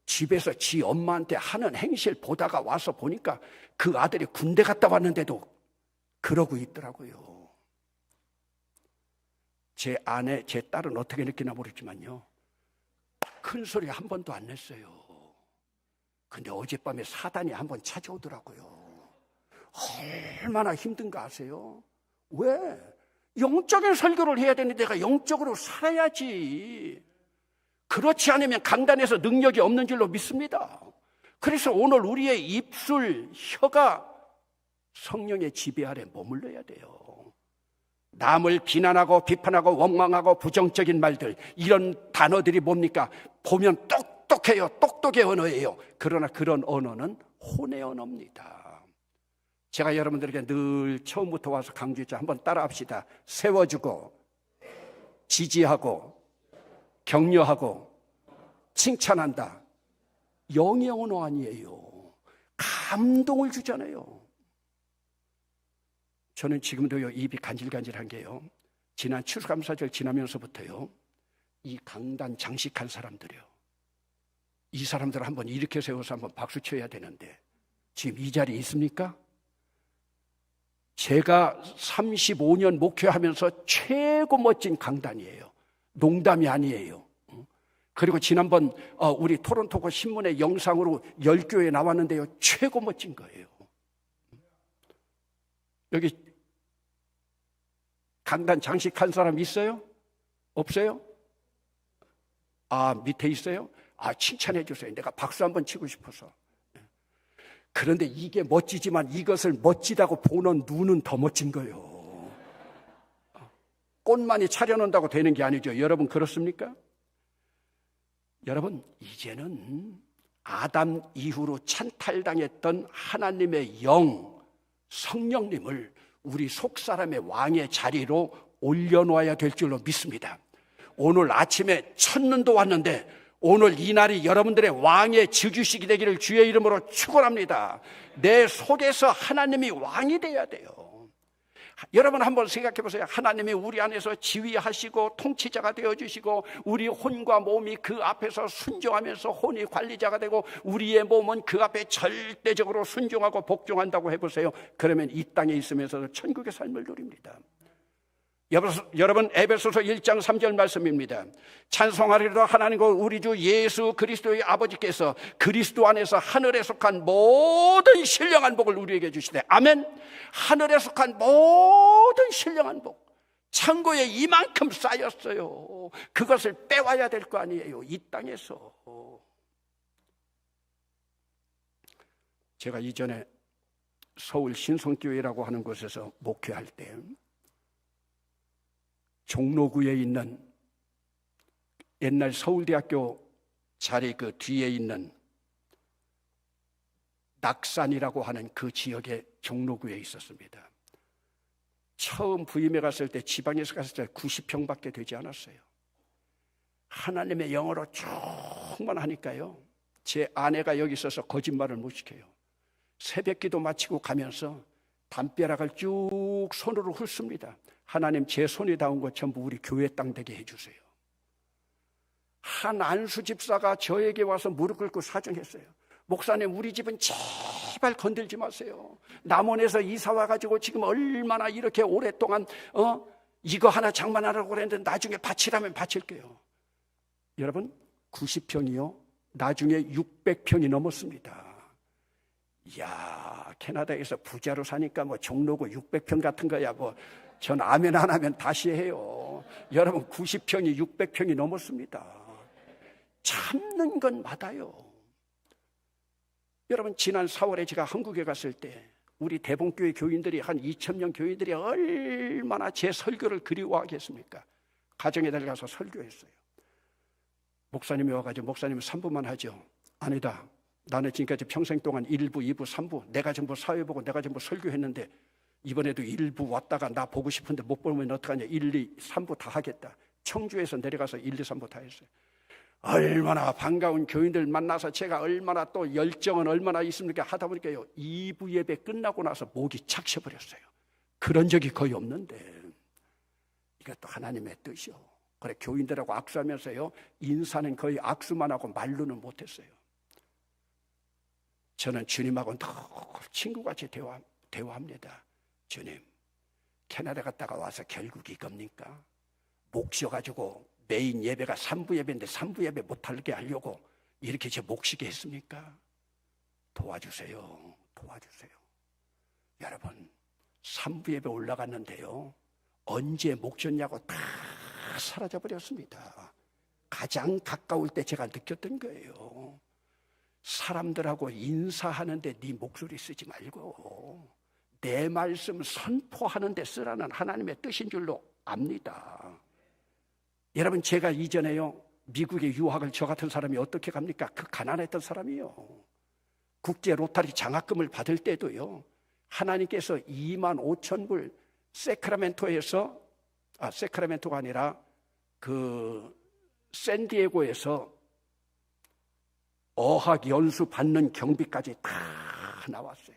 Speaker 1: 집에서 지 엄마한테 하는 행실 보다가 와서 보니까 그 아들이 군대 갔다 왔는데도 그러고 있더라고요. 제 아내, 제 딸은 어떻게 느끼나 모르지만요, 큰 소리 한 번도 안 냈어요. 근데 어젯밤에 사단이 한 번 찾아오더라고요. 얼마나 힘든가 아세요? 왜? 영적인 설교를 해야 되는데 내가 영적으로 살아야지. 그렇지 않으면 강단에서 능력이 없는 줄로 믿습니다. 그래서 오늘 우리의 입술, 혀가 성령의 지배 아래 머물러야 돼요. 남을 비난하고 비판하고 원망하고 부정적인 말들, 이런 단어들이 뭡니까? 보면 똑똑해요. 똑똑의 언어예요. 그러나 그런 언어는 혼의 언어입니다. 제가 여러분들에게 늘 처음부터 와서 강조했죠. 한번 따라합시다. 세워주고, 지지하고, 격려하고, 칭찬한다. 영의 언어 아니에요. 감동을 주잖아요. 저는 지금도요, 입이 간질간질한 게요, 지난 추수감사절 지나면서부터요, 이 강단 장식한 사람들이요, 이 사람들을 한번 일으켜 세워서 한번 박수 쳐야 되는데 지금 이 자리에 있습니까? 제가 35년 목회하면서 최고 멋진 강단이에요. 농담이 아니에요. 그리고 지난번 우리 토론토고 신문의 영상으로 10교회 나왔는데요, 최고 멋진 거예요. 여기 강단 장식한 사람 있어요? 없어요? 아, 밑에 있어요? 아, 칭찬해 주세요. 내가 박수 한번 치고 싶어서. 그런데 이게 멋지지만 이것을 멋지다고 보는 눈은 더 멋진 거예요. 꽃만이 차려놓는다고 되는 게 아니죠. 여러분 그렇습니까? 여러분, 이제는 아담 이후로 찬탈당했던 하나님의 영, 성령님을 우리 속사람의 왕의 자리로 올려놓아야 될 줄로 믿습니다. 오늘 아침에 첫눈도 왔는데 오늘 이 날이 여러분들의 왕의 즉위식이 되기를 주의 이름으로 축원합니다. 내 속에서 하나님이 왕이 돼야 돼요. 여러분 한번 생각해 보세요. 하나님이 우리 안에서 지휘하시고 통치자가 되어주시고 우리 혼과 몸이 그 앞에서 순종하면서 혼이 관리자가 되고 우리의 몸은 그 앞에 절대적으로 순종하고 복종한다고 해보세요. 그러면 이 땅에 있으면서도 천국의 삶을 누립니다. 여러분 에베소서 1장 3절 말씀입니다. 찬송하리로다 하나님과 우리 주 예수 그리스도의 아버지께서 그리스도 안에서 하늘에 속한 모든 신령한 복을 우리에게 주시되 아멘. 하늘에 속한 모든 신령한 복, 창고에 이만큼 쌓였어요. 그것을 빼와야 될 거 아니에요. 이 땅에서. 제가 이전에 서울 신성교회라고 하는 곳에서 목회할 때 종로구에 있는 옛날 서울대학교 자리 그 뒤에 있는 낙산이라고 하는 그 지역의 종로구에 있었습니다. 처음 부임해 갔을 때 지방에서 갔을 때 90평밖에 되지 않았어요. 하나님의 영어로 쭉만 하니까요, 제 아내가 여기 있어서 거짓말을 못 시켜요. 새벽기도 마치고 가면서 담벼락을 쭉 손으로 훑습니다. 하나님, 제 손에 닿은 것 전부 우리 교회 땅 되게 해주세요. 한 안수 집사가 저에게 와서 무릎 꿇고 사정했어요. 목사님, 우리 집은 제발 건들지 마세요. 남원에서 이사 와가지고 지금 얼마나 이렇게 오랫동안 이거 하나 장만하라고 그랬는데 나중에 바치라면 바칠게요. 여러분, 90평이요 나중에 600평이 넘었습니다. 이야, 캐나다에서 부자로 사니까 뭐 종로구 600평 같은 거야 뭐 전 아멘 안 하면 다시 해요. 여러분 90평이 600평이 넘었습니다. 참는 건 맞아요. 여러분 지난 4월에 제가 한국에 갔을 때 우리 대봉교회 교인들이 한 2,000명 교인들이 얼마나 제 설교를 그리워하겠습니까? 가정에 들어가서 설교했어요. 목사님이 와가지고 목사님 3부만 하죠. 아니다. 나는 지금까지 평생 동안 1부, 2부, 3부 내가 전부 사회 보고 내가 전부 설교했는데 이번에도 1부 왔다가 나 보고 싶은데 못 보면 어떡하냐. 1, 2, 3부 다 하겠다. 청주에서 내려가서 1, 2, 3부 다 했어요. 얼마나 반가운 교인들 만나서 제가 얼마나 또 열정은 얼마나 있습니까? 하다 보니까요 2부 예배 끝나고 나서 목이 착셔버렸어요. 그런 적이 거의 없는데 이것도 하나님의 뜻이요. 그래 교인들하고 악수하면서요 인사는 거의 악수만 하고 말로는 못했어요. 저는 주님하고 늘 친구같이 대화합니다. 주님, 캐나다 갔다가 와서 결국 이겁니까? 목 쉬어가지고 메인 예배가 3부 예배인데 3부 예배 못하게 하려고 이렇게 제 목 쉬게 했습니까? 도와주세요. 도와주세요. 여러분 3부 예배 올라갔는데요 언제 목 쉬었냐고 다 사라져버렸습니다. 가장 가까울 때 제가 느꼈던 거예요. 사람들하고 인사하는데 네 목소리 쓰지 말고 내 말씀 선포하는데 쓰라는 하나님의 뜻인 줄로 압니다. 여러분 제가 이전에요 미국에 유학을 저 같은 사람이 어떻게 갑니까? 그 가난했던 사람이요 국제 로타리 장학금을 받을 때도요 하나님께서 25,000불 세크라멘토가 아니라 그 샌디에고에서 어학 연수 받는 경비까지 다 나왔어요.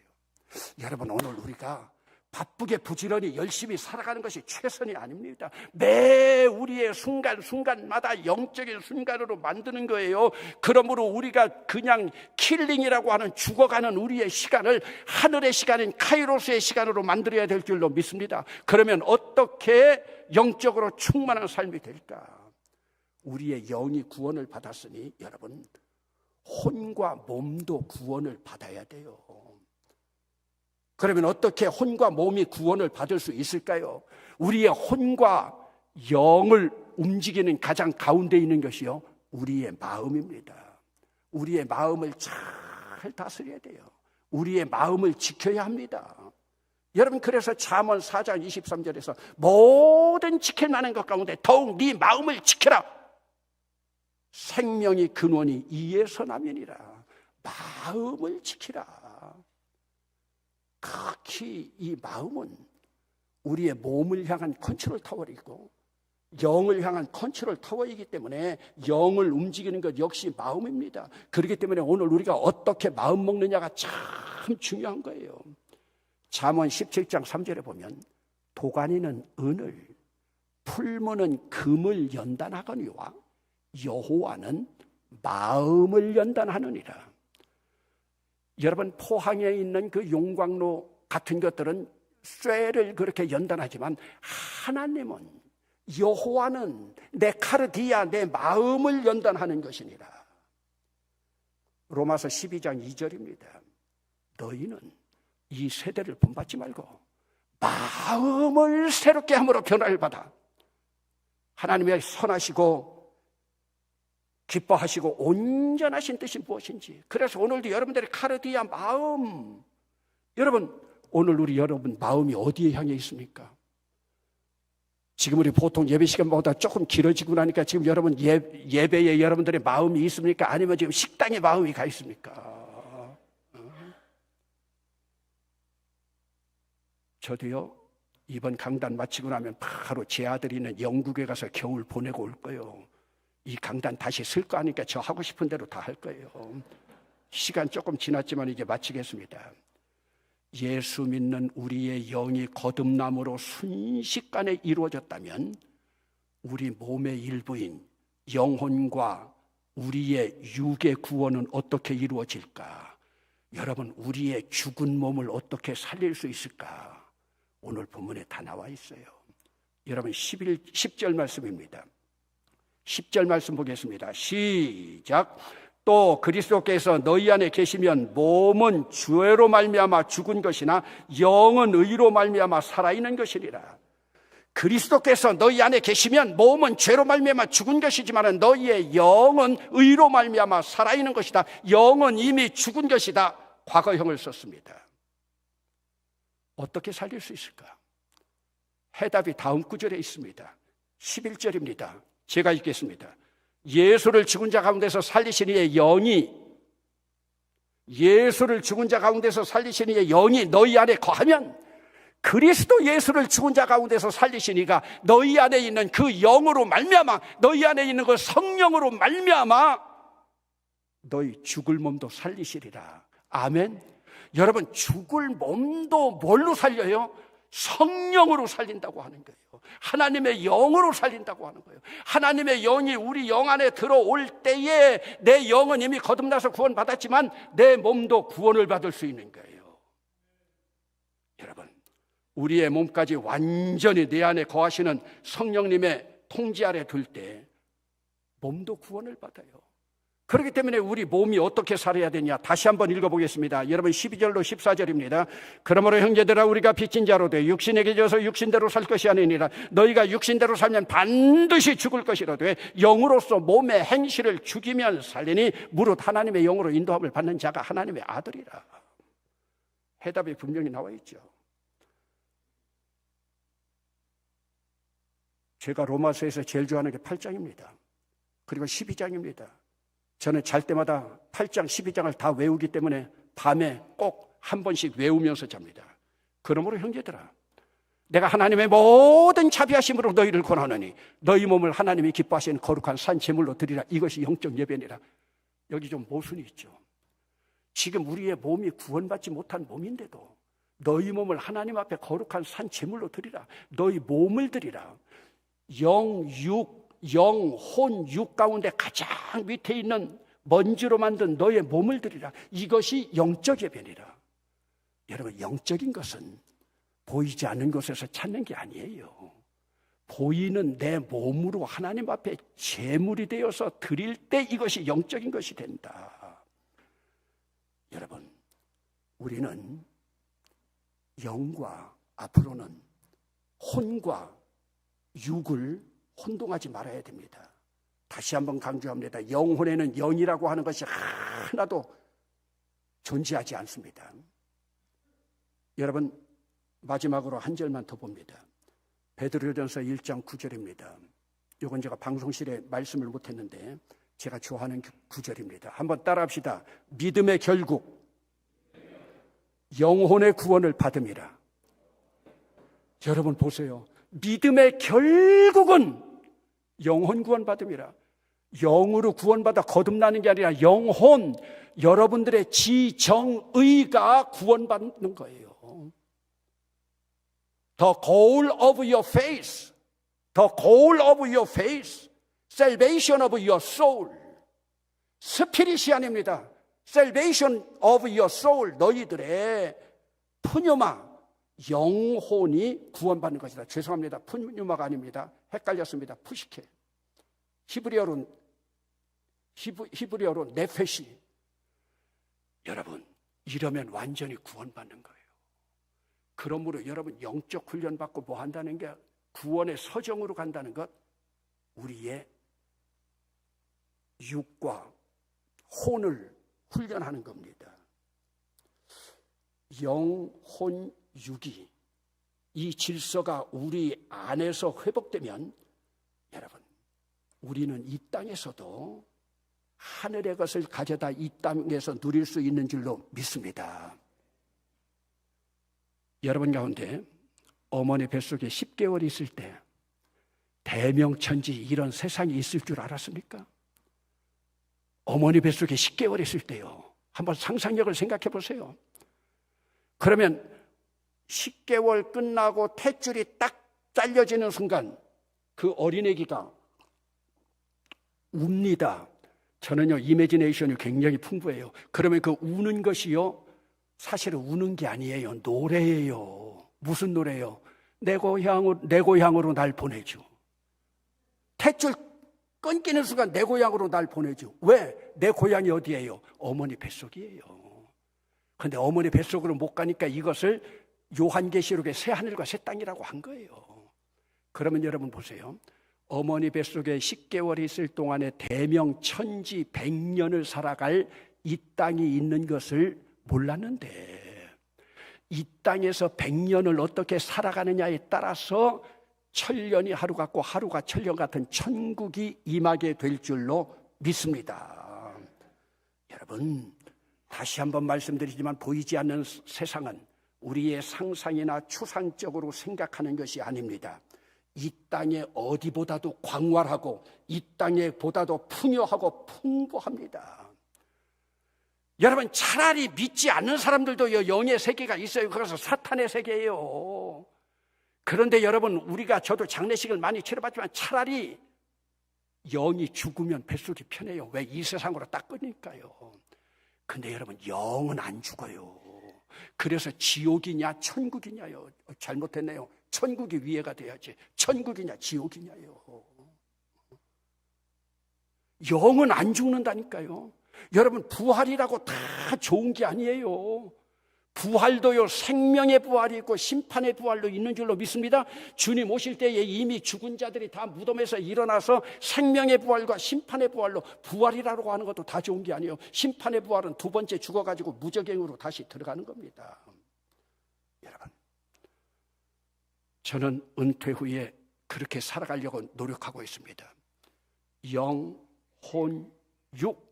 Speaker 1: 여러분 오늘 우리가 바쁘게 부지런히 열심히 살아가는 것이 최선이 아닙니다. 매 우리의 순간순간마다 영적인 순간으로 만드는 거예요. 그러므로 우리가 그냥 킬링이라고 하는 죽어가는 우리의 시간을 하늘의 시간인 카이로스의 시간으로 만들어야 될 줄로 믿습니다. 그러면 어떻게 영적으로 충만한 삶이 될까? 우리의 영이 구원을 받았으니 여러분 혼과 몸도 구원을 받아야 돼요. 그러면 어떻게 혼과 몸이 구원을 받을 수 있을까요? 우리의 혼과 영을 움직이는 가장 가운데 있는 것이요 우리의 마음입니다. 우리의 마음을 잘 다스려야 돼요. 우리의 마음을 지켜야 합니다. 여러분 그래서 잠언 4장 23절에서 모든 지킬 만한 것 가운데 더욱 네 마음을 지켜라. 생명의 근원이 이에서 나면이라. 마음을 지키라. 특히 이 마음은 우리의 몸을 향한 컨트롤 타워이고 영을 향한 컨트롤 타워이기 때문에 영을 움직이는 것 역시 마음입니다. 그렇기 때문에 오늘 우리가 어떻게 마음 먹느냐가 참 중요한 거예요. 잠언 17장 3절에 보면 도가니는 은을 풀무는 금을 연단하거니와 여호와는 마음을 연단하느니라. 여러분 포항에 있는 그 용광로 같은 것들은 쇠를 그렇게 연단하지만 하나님은 여호와는 내 카르디아 내 마음을 연단하는 것이니라. 로마서 12장 2절입니다. 너희는 이 세대를 본받지 말고 마음을 새롭게 함으로 변화를 받아 하나님의 선하시고 기뻐하시고 온전하신 뜻이 무엇인지. 그래서 오늘도 여러분들의 카르디아 마음, 여러분 오늘 우리 여러분 마음이 어디에 향해 있습니까? 지금 우리 보통 예배 시간보다 조금 길어지고 나니까 지금 여러분 예배에 여러분들의 마음이 있습니까? 아니면 지금 식당에 마음이 가 있습니까? 저도요 이번 강단 마치고 나면 바로 제 아들이 있는 영국에 가서 겨울 보내고 올 거예요. 이 강단 다시 쓸 거 아니까 저 하고 싶은 대로 다 할 거예요. 시간 조금 지났지만 이제 마치겠습니다. 예수 믿는 우리의 영이 거듭남으로 순식간에 이루어졌다면 우리 몸의 일부인 영혼과 우리의 육의 구원은 어떻게 이루어질까? 여러분 우리의 죽은 몸을 어떻게 살릴 수 있을까? 오늘 본문에 다 나와 있어요. 여러분 10절 말씀입니다. 10절 말씀 보겠습니다. 시작. 또 그리스도께서 너희 안에 계시면 몸은 죄로 말미암아 죽은 것이나 영은 의로 말미암아 살아있는 것이니라. 그리스도께서 너희 안에 계시면 몸은 죄로 말미암아 죽은 것이지만 너희의 영은 의로 말미암아 살아있는 것이다. 영은 이미 죽은 것이다. 과거형을 썼습니다. 어떻게 살릴 수 있을까? 해답이 다음 구절에 있습니다. 11절입니다. 제가 읽겠습니다. 예수를 죽은 자 가운데서 살리신 이의 영이, 예수를 죽은 자 가운데서 살리신 이의 영이 너희 안에 거하면, 그리스도 예수를 죽은 자 가운데서 살리신 이가 너희 안에 있는 그 영으로 말미암아, 너희 안에 있는 그 성령으로 말미암아 너희 죽을 몸도 살리시리라. 아멘. 여러분, 죽을 몸도 뭘로 살려요? 성령으로 살린다고 하는 거예요. 하나님의 영으로 살린다고 하는 거예요. 하나님의 영이 우리 영 안에 들어올 때에 내 영은 이미 거듭나서 구원받았지만 내 몸도 구원을 받을 수 있는 거예요. 여러분, 우리의 몸까지 완전히 내 안에 거하시는 성령님의 통치 아래 둘 때 몸도 구원을 받아요. 그렇기 때문에 우리 몸이 어떻게 살아야 되냐, 다시 한번 읽어보겠습니다. 여러분, 12절로 14절입니다. 그러므로 형제들아, 우리가 빚진 자로 돼 육신에게 져서 육신대로 살 것이 아니니라. 너희가 육신대로 살면 반드시 죽을 것이로되 영으로서 몸의 행실을 죽이면 살리니 무릇 하나님의 영으로 인도함을 받는 자가 하나님의 아들이라. 해답이 분명히 나와 있죠. 제가 로마서에서 제일 좋아하는 게 8장입니다. 그리고 12장입니다. 저는 잘 때마다 8장, 12장을 다 외우기 때문에 밤에 꼭 한 번씩 외우면서 잡니다. 그러므로 형제들아, 내가 하나님의 모든 자비하심으로 너희를 권하노니 너희 몸을 하나님이 기뻐하시는 거룩한 산 제물로 드리라. 이것이 영적 예배니라. 여기 좀 모순이 있죠. 지금 우리의 몸이 구원받지 못한 몸인데도 너희 몸을 하나님 앞에 거룩한 산 제물로 드리라. 너희 몸을 드리라. 영, 혼, 육 가운데 가장 밑에 있는 먼지로 만든 너의 몸을 드리라. 이것이 영적 예배니라. 여러분, 영적인 것은 보이지 않는 곳에서 찾는 게 아니에요. 보이는 내 몸으로 하나님 앞에 제물이 되어서 드릴 때 이것이 영적인 것이 된다. 여러분, 우리는 영과 앞으로는 혼과 육을 혼동하지 말아야 됩니다. 다시 한번 강조합니다. 영혼에는 영이라고 하는 것이 하나도 존재하지 않습니다. 여러분, 마지막으로 한 절만 더 봅니다. 베드로전서 1장 9절입니다. 이건 제가 방송실에 말씀을 못했는데 제가 좋아하는 구절입니다. 한번 따라합시다. 믿음의 결국 영혼의 구원을 받음이라. 여러분 보세요. 믿음의 결국은 영혼 구원 받음이라. 영으로 구원받아 거듭나는 게 아니라 영혼, 여러분들의 지정의가 구원받는 거예요. The goal of your faith, the goal of your faith, salvation of your soul. 스피릿이 아닙니다. Salvation of your soul. 너희들의 푸뉴마, 영혼이 구원받는 것이다. 죄송합니다. 푸뉴마가 아닙니다. 헷갈렸습니다. 푸시케. 히브리어로 네페시. 여러분, 이러면 완전히 구원받는 거예요. 그러므로 여러분, 영적 훈련 받고 뭐 한다는 게, 구원의 서정으로 간다는 것, 우리의 육과 혼을 훈련하는 겁니다. 영, 혼, 육이 이 질서가 우리 안에서 회복되면 여러분, 우리는 이 땅에서도 하늘의 것을 가져다 이 땅에서 누릴 수 있는 줄로 믿습니다. 여러분 가운데 어머니 뱃속에 10개월 있을 때 대명천지 이런 세상이 있을 줄 알았습니까? 어머니 뱃속에 10개월 있을 때요. 한번 상상력을 생각해 보세요. 그러면 10개월 끝나고 탯줄이 딱 잘려지는 순간 그 어린애기가 웁니다. 저는요, 이미지네이션이 굉장히 풍부해요. 그러면 그 우는 것이요, 사실은 우는 게 아니에요. 노래예요. 무슨 노래예요? 내 고향으로 날 보내줘. 탯줄 끊기는 순간 내 고향으로 날 보내줘. 왜? 내 고향이 어디예요? 어머니 뱃속이에요. 그런데 어머니 뱃속으로 못 가니까 이것을 요한계시록의 새 하늘과 새 땅이라고 한 거예요. 그러면 여러분 보세요. 어머니 뱃속에 10개월이 있을 동안에 대명 천지 100년을 살아갈 이 땅이 있는 것을 몰랐는데, 이 땅에서 100년을 어떻게 살아가느냐에 따라서 천년이 하루 같고 하루가 천년 같은 천국이 임하게 될 줄로 믿습니다. 여러분, 다시 한번 말씀드리지만 보이지 않는 세상은 우리의 상상이나 추상적으로 생각하는 것이 아닙니다. 이 땅에 어디보다도 광활하고 이 땅에 보다도 풍요하고 풍부합니다. 여러분, 차라리 믿지 않는 사람들도 영의 세계가 있어요. 그것은 사탄의 세계예요. 그런데 여러분, 저도 장례식을 많이 치러봤지만 차라리 영이 죽으면 뱃속이 편해요. 왜? 이 세상으로 딱 끄니까요. 근데 여러분, 영은 안 죽어요. 그래서 지옥이냐 천국이냐요. 잘못했네요. 천국이 위에가 돼야지. 천국이냐 지옥이냐요. 영은 안 죽는다니까요. 여러분, 부활이라고 다 좋은 게 아니에요. 부활도요, 생명의 부활이 있고 심판의 부활도 있는 줄로 믿습니다. 주님 오실 때에 이미 죽은 자들이 다 무덤에서 일어나서 생명의 부활과 심판의 부활로, 부활이라고 하는 것도 다 좋은 게 아니에요. 심판의 부활은 두 번째 죽어가지고 무저갱으로 다시 들어가는 겁니다. 여러분, 저는 은퇴 후에 그렇게 살아가려고 노력하고 있습니다. 영, 혼, 육,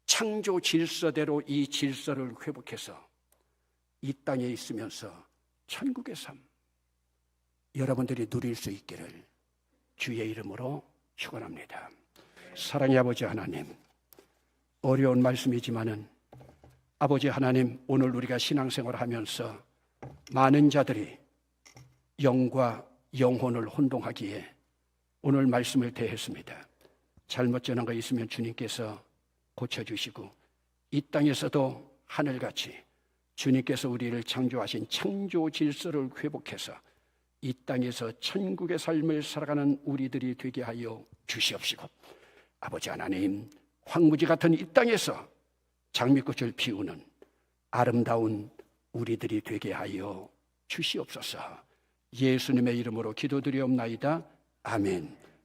Speaker 1: 창조 질서대로 이 질서를 회복해서 이 땅에 있으면서 천국의 삶, 여러분들이 누릴 수 있기를 주의 이름으로 축원합니다. 사랑의 아버지 하나님, 어려운 말씀이지만은 아버지 하나님, 오늘 우리가 신앙생활을 하면서 많은 자들이 영과 영혼을 혼동하기에 오늘 말씀을 대했습니다. 잘못 전한 거 있으면 주님께서 고쳐주시고, 이 땅에서도 하늘같이 주님께서 우리를 창조하신 창조 질서를 회복해서 이 땅에서 천국의 삶을 살아가는 우리들이 되게 하여 주시옵시고, 아버지 하나님, 황무지 같은 이 땅에서 장미꽃을 피우는 아름다운 우리들이 되게 하여 주시옵소서. 예수님의 이름으로 기도드리옵나이다. 아멘.